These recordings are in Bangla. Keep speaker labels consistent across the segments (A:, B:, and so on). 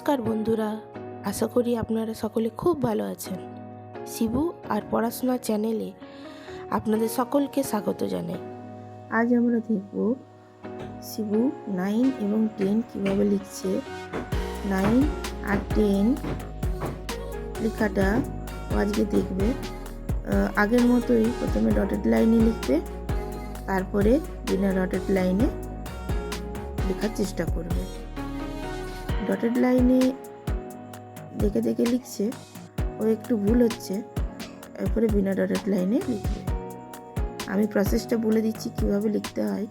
A: নমস্কার বন্ধুরা, আশা করি আপনারা সকলে খুব ভালো আছেন। শিবু আর পড়াশোনা চ্যানেলে আপনাদের সকলকে স্বাগত জানাই। আজ আমরা দেখব শিবু 9 এবং 10 কীভাবে লিখছে। 9 আর 10 লেখাটা আজকে দেখবে। আগের মতোই প্রথমে ডটেড লাইনে লিখবে, তারপরে বিনা ডটেড লাইনে লেখার চেষ্টা করবে। ডটেড লাইনে দেখে দেখে লিখছে, ও একটু ভুল হচ্ছে, এরপরে বিনা ডটেড লাইনে লিখবে। আমি প্রসেসটা বলে দিচ্ছি কিভাবে লিখতে হয়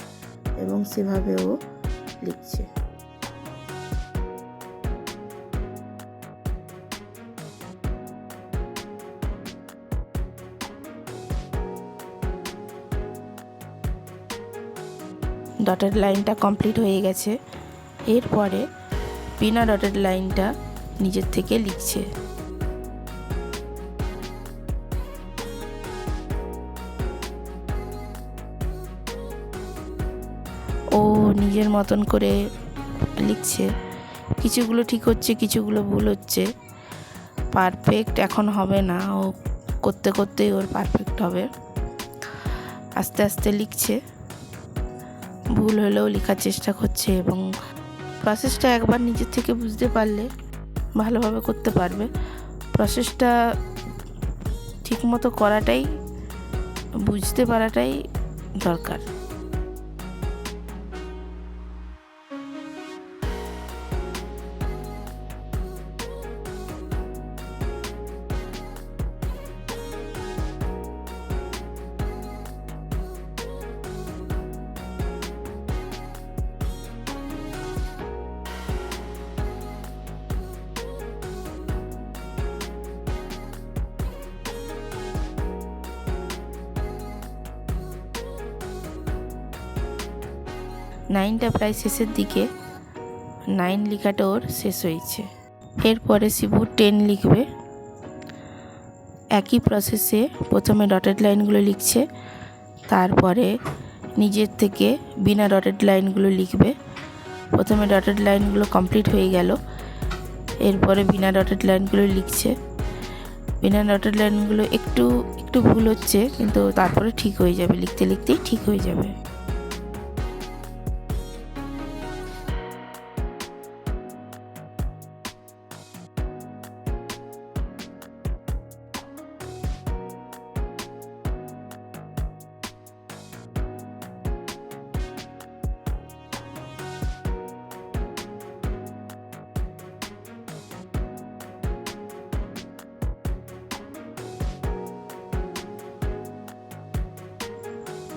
A: এবং সেভাবে ও লিখছে। ডটেড লাইনটা কমপ্লিট হয়ে গেছে, এরপরে বিনা ডটেড লাইনটা নিজের থেকে লিখছে। ও নিজের মতন করে লিখছে, কিছুগুলো ঠিক হচ্ছে, কিছুগুলো ভুল হচ্ছে। পারফেক্ট এখন হবে না, ও করতে করতেই ওর পারফেক্ট হবে। আস্তে আস্তে লিখছে, ভুল হলেও লেখার চেষ্টা করছে এবং প্রসেসটা একবার নিজের থেকে বুঝতে পারলে ভালোভাবে করতে পারবে। প্রসেসটা ঠিকমতো করাটাই, বুঝতে পারাটাই দরকার। নাইনটা প্রায় শেষের দিকে, 9 লেখাটা ওর শেষ হয়েছে। এরপরে শিবু 10 লিখবে। একই প্রসেসে প্রথমে ডটেড লাইনগুলো লিখছে, তারপরে নিজের থেকে বিনা ডটেড লাইনগুলো লিখবে। প্রথমে ডটেড লাইনগুলো কমপ্লিট হয়ে গেল, এরপরে বিনা ডটেড লাইনগুলো লিখছে। বিনা ডটেড লাইনগুলো একটু একটু ভুল হচ্ছে, কিন্তু তারপরে ঠিক হয়ে যাবে, লিখতে লিখতেই ঠিক হয়ে যাবে।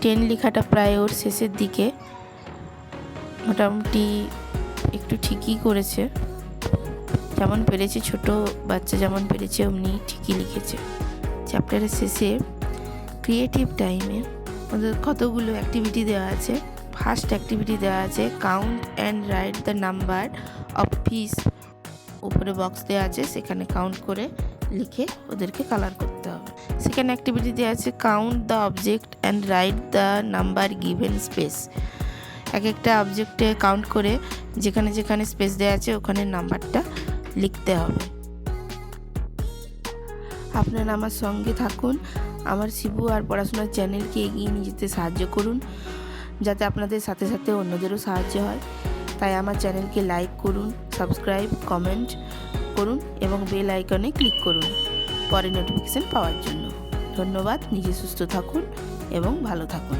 A: টেন লেখাটা প্রায় ওর শেষের দিকে, মোটামুটি একটু ঠিকই করেছে, যেমন পেরেছে, ছোট বাচ্চা যেমন পেরেছে অমনি ঠিকই লিখেছে। চ্যাপ্টারের শেষে ক্রিয়েটিভ টাইমে ওদের কতগুলো অ্যাক্টিভিটি দেওয়া আছে। ফার্স্ট অ্যাক্টিভিটি দেওয়া আছে count and write the number of fish. উপরে বক্স দেওয়া আছে, সেখানে কাউন্ট করে লিখে ওদেরকে কালার করতে হবে। সেকেন্ড অ্যাক্টিভিটি দেওয়া আছে count the object and write the number given space. এক একটা অবজেক্টে কাউন্ট করে যেখানে যেখানে স্পেস দেওয়া আছে ওখানে নাম্বারটা লিখতে হবে। আপনারা আমার সঙ্গে থাকুন, আমার শিবু আর পড়াশোনার চ্যানেলকে এগিয়ে নিয়ে যেতে সাহায্য করুন, যাতে আপনাদের সাথে সাথে অন্যদেরও সাহায্য হয়। তাই আমার চ্যানেলকে লাইক করুন, সাবস্ক্রাইব, কমেন্ট করুন এবং বেল আইকনে ক্লিক করুন পরে নোটিফিকেশন পাওয়ার জন্য। ধন্যবাদ। নিজে সুস্থ থাকুন এবং ভালো থাকুন।